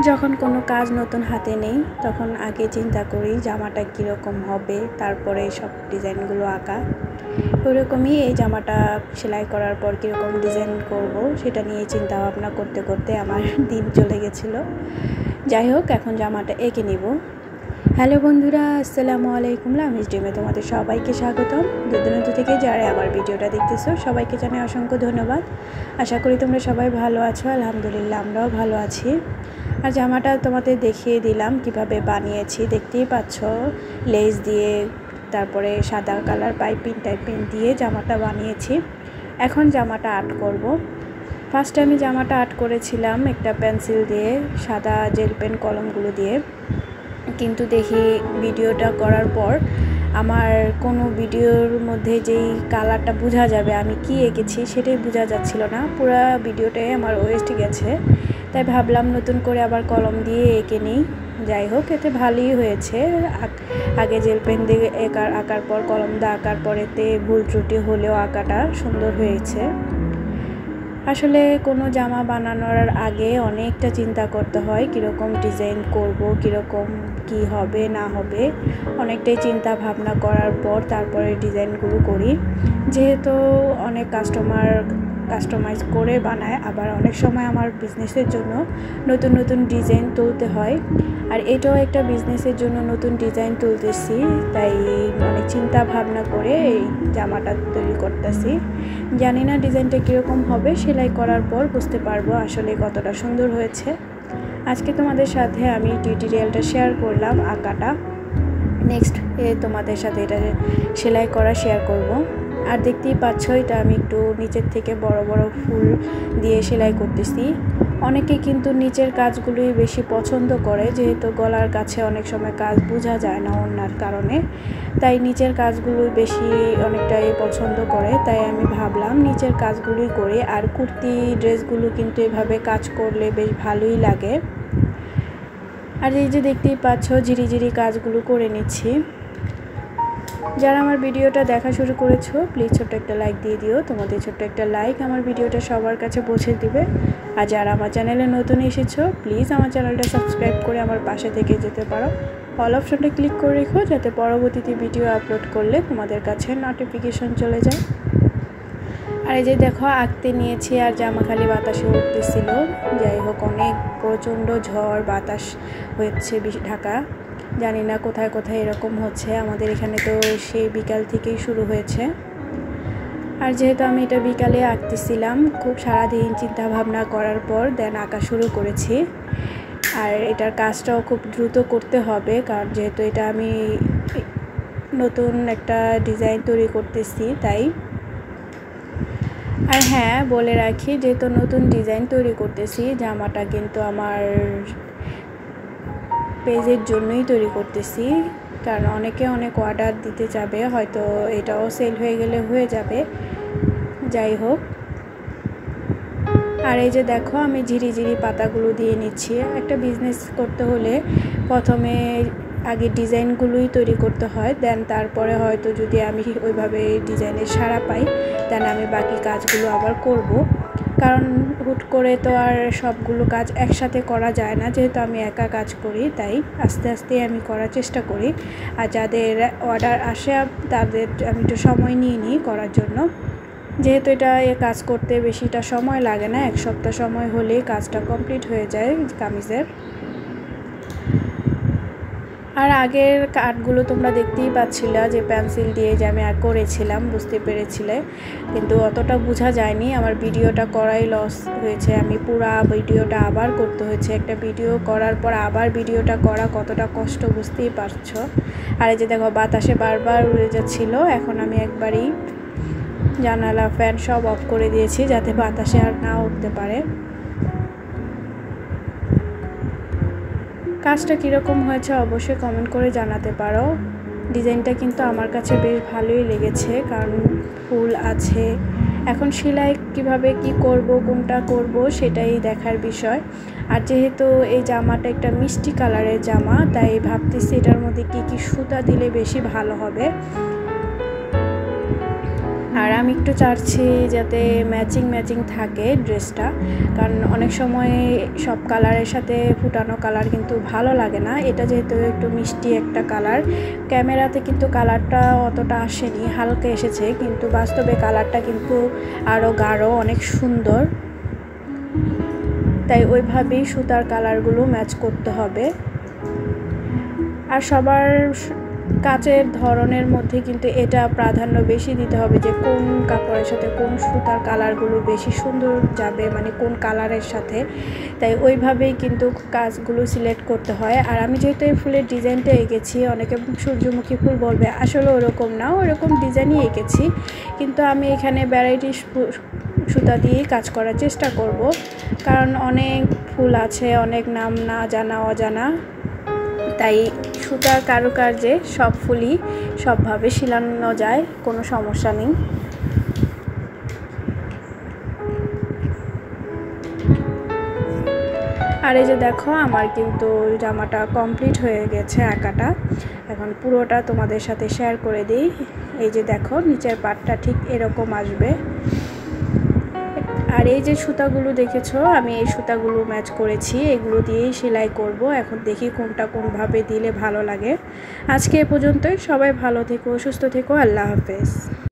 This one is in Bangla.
যখন কোনো কাজ নতুন হাতে নেই তখন আগে চিন্তা করি জামাটা কীরকম হবে, তারপরে সব ডিজাইনগুলো আঁকা। ওরকমই এই জামাটা সেলাই করার পর কীরকম ডিজাইন করব সেটা নিয়ে চিন্তা ভাবনা করতে করতে আমার দিন চলে গেছিলো। যাই হোক, এখন জামাটা এঁকে নিব। হ্যালো বন্ধুরা, আসসালামু আলাইকুম। লামিজ ড্রিমে তোমাদের সবাইকে স্বাগতম। দূর থেকে যারা আমার ভিডিওটা দেখতেছো সবাইকে জানাই অসংখ্য ধন্যবাদ। আশা করি তোমরা সবাই ভালো আছো। আলহামদুলিল্লাহ, আমরাও ভালো আছি। আর জামাটা তোমাদের দেখিয়ে দিলাম কিভাবে বানিয়েছি। দেখতেই পাচ্ছ, লেস দিয়ে তারপরে সাদা কালার পাইপিং দিয়ে জামাটা বানিয়েছি। এখন জামাটা আর্ট করব। ফার্স্টে আমি জামাটা আর্ট করেছিলাম একটা পেন্সিল দিয়ে, সাদা জেল পেন কলমগুলো দিয়ে। কিন্তু দেখি ভিডিওটা করার পর আমার কোনো ভিডিওর মধ্যে যেই কালারটা বোঝা যাবে আমি কি এঁকেছি সেটাই বোঝা যাচ্ছিল না। পুরো ভিডিওটাই আমার ওয়েস্ট গেছে। তাই ভাবলাম নতুন করে আবার কলম দিয়ে এঁকে নিই। যাই হোক, এতে ভালোই হয়েছে। আগে জেল পেন দিয়ে আঁকার পর কলম দিয়ে আঁকার পর এতে ভুল ত্রুটি হলেও আঁকাটা সুন্দর হয়েছে। আসলে কোনো জামা বানানোর আগে অনেকটা চিন্তা করতে হয়, কীরকম ডিজাইন করব, কীরকম কি হবে না হবে, অনেকটাই চিন্তা ভাবনা করার পর তারপরে ডিজাইনগুলো করি। যেহেতু অনেক কাস্টমাইজ করে বানায়, আবার অনেক সময় আমার বিজনেসের জন্য নতুন নতুন ডিজাইন তুলতে হয়। আর এটাও একটা বিজনেসের জন্য নতুন ডিজাইন তুলতেছি, তাই অনেক চিন্তা ভাবনা করে এই জামাটা তৈরি করতেছি। জানি না ডিজাইনটা কীরকম হবে, সেলাই করার পর বুঝতে পারবো আসলে কতটা সুন্দর হয়েছে। আজকে তোমাদের সাথে আমি টিউটোরিয়ালটা শেয়ার করলাম আঁকাটা। নেক্সট তোমাদের সাথে এটা সেলাই করা শেয়ার করব। আর দেখতেই পাচ্ছ, এটা আমি একটু নিচের থেকে বড় বড় ফুল দিয়ে সেলাই করতেছি। অনেকে কিন্তু নিচের কাজগুলোই বেশি পছন্দ করে, যেহেতু গলার কাছে অনেক সময় কাজ বোঝা যায় না ওড়নার কারণে, তাই নিচের কাজগুলোই বেশি অনেকটাই পছন্দ করে। তাই আমি ভাবলাম নিচের কাজগুলোই করি। আর কুর্তি ড্রেসগুলো কিন্তু এভাবে কাজ করলে বেশ ভালোই লাগে। আর এই যে দেখতেই পাচ্ছ, ঝিরিঝিরি কাজগুলো করে নিচ্ছি। যারা আমার ভিডিওটা দেখা শুরু করেছো প্লিজ ছোট্ট একটা লাইক দিয়ে দিও। তোমাদের ছোট্ট একটা লাইক আমার ভিডিওটা সবার কাছে পৌঁছে দিবে। আর যারা আমার চ্যানেলে নতুন এসেছো প্লিজ আমার চ্যানেলটা সাবস্ক্রাইব করে আমার পাশে থেকে যেতে পারো। অল অপশনটা ক্লিক করে রেখো, যাতে পরবর্তীতে ভিডিও আপলোড করলে তোমাদের কাছে নোটিফিকেশন চলে যায়। আর এই যে দেখো, আঁকতে নিয়েছি আর জামা খালি বাতাসে উঠতেছিল। যাই হোক, অনেক প্রচণ্ড ঝড় বাতাস হচ্ছে ঢাকা। জানি না কোথায় কোথায় এরকম হচ্ছে, আমাদের এখানে তো সেই বিকাল থেকেই শুরু হয়েছে। আর যেহেতু আমি এটা বিকালে আঁকতেছিলাম, খুব সারাদিন চিন্তা ভাবনা করার পর দেন আঁকা শুরু করেছি। আর এটার কাজটাও খুব দ্রুত করতে হবে, কারণ যেহেতু এটা আমি নতুন একটা ডিজাইন তৈরি করতেছি তাই। আর হ্যাঁ, বলে রাখি, যেহেতু নতুন ডিজাইন তৈরি করতেছি, জামাটা কিন্তু আমার পেজের জন্যই তৈরি করতেছি, কারণ অনেকে অনেক অর্ডার দিতে যাবে, হয়তো এটাও সেল হয়ে গেলে হয়ে যাবে। যাই হোক, আর এই যে দেখো, আমি ঝিরিঝিরি পাতাগুলো দিয়ে নিচ্ছি। একটা বিজনেস করতে হলে প্রথমে আগে ডিজাইনগুলোই তৈরি করতে হয়, দেন তারপরে হয়তো যদি আমি ওইভাবে ডিজাইনের সাড়া পাই দেন আমি বাকি কাজগুলো আবার করব। কারণ হুট করে তো আর সবগুলো কাজ একসাথে করা যায় না, যেহেতু আমি একা কাজ করি, তাই আস্তে আস্তে আমি করার চেষ্টা করি। আর যাদের অর্ডার আসে তাদের আমি একটু সময় নিয়ে নিই করার জন্য, যেহেতু এটা কাজ করতে বেশিটা সময় লাগে না, এক সপ্তাহ সময় হলেই কাজটা কমপ্লিট হয়ে যায় কামিজের। আর আগের কাটগুলো তোমরা দেখতেই পাচ্ছিলে যে পেন্সিল দিয়ে যে আমি করেছিলাম, বুঝতে পেরেছিলে, কিন্তু অতটা বোঝা যায়নি। আমার ভিডিওটা করাই লস হয়েছে, আমি পুরা ভিডিওটা আবার করতে হয়েছে। একটা ভিডিও করার পর আবার ভিডিওটা করা কতটা কষ্ট বুঝতেই পারছো। আর এই যে দেখো, বাতাসে বারবার উড়ে যাচ্ছিলো। এখন আমি একবারই জানালা ফ্যান সব অফ করে দিয়েছি, যাতে বাতাসে আর না উঠতে পারে। কাজটা কীরকম হয়েছে অবশ্যই কমেন্ট করে জানাতে পারো। ডিজাইনটা কিন্তু আমার কাছে বেশ ভালোই লেগেছে, কারণ ফুল আছে। এখন সেলাই কিভাবে কি করব, কোনটা করব সেটাই দেখার বিষয়। আর যেহেতু এই জামাটা একটা মিষ্টি কালারের জামা, তাই ভাবতেছি এটার মধ্যে কি কি সুতা দিলে বেশি ভালো হবে। আর আমি একটু চাচ্ছি যাতে ম্যাচিং থাকে ড্রেসটা, কারণ অনেক সময় সব কালারের সাথে ফুটানো কালার কিন্তু ভালো লাগে না। এটা যেহেতু একটু মিষ্টি একটা কালার, ক্যামেরাতে কিন্তু কালারটা অতটা আসেনি, হালকা এসেছে, কিন্তু বাস্তবে কালারটা কিন্তু আরও গাঢ়, অনেক সুন্দর। তাই ওইভাবেই সুতার কালারগুলো ম্যাচ করতে হবে। আর সবার কাচের ধরনের মধ্যে কিন্তু এটা প্রাধান্য বেশি দিতে হবে যে কোন কাপড়ের সাথে কোন সুতার কালারগুলো বেশি সুন্দর যাবে, মানে কোন কালারের সাথে। তাই ওইভাবেই কিন্তু কাজগুলো সিলেক্ট করতে হয়। আর আমি যেহেতু এই ফুলের ডিজাইনটা এঁকেছি, অনেকে সূর্যমুখী ফুল বলবে, আসলে ওরকম না, ওরকম ডিজাইনই এঁকেছি, কিন্তু আমি এখানে ভ্যারাইটি সুতা দিয়েই কাজ করার চেষ্টা করব, কারণ অনেক ফুল আছে, অনেক নাম না জানা অজানা। তাই সুতার কারুকার্যে সব ফুলই সবভাবে শিলানো যায়, কোনো সমস্যা নেই। আর এই যে দেখো, আমার কিন্তু জামাটা কমপ্লিট হয়ে গেছে আঁকাটা। এখন পুরোটা তোমাদের সাথে শেয়ার করে দিই। এই যে দেখো, নিচের পাটটা ঠিক এরকম আসবে। আর এই যে সুতাগুলো দেখেছো, আমি এই সুতাগুলো ম্যাচ করেছি, এগুলো দিয়েই সেলাই করব। এখন দেখি কোনটা কোনভাবে দিলে ভালো লাগে। আজকে এ পর্যন্তই। সবাই ভালো থেকো, সুস্থ থেকো। আল্লাহ হাফেজ।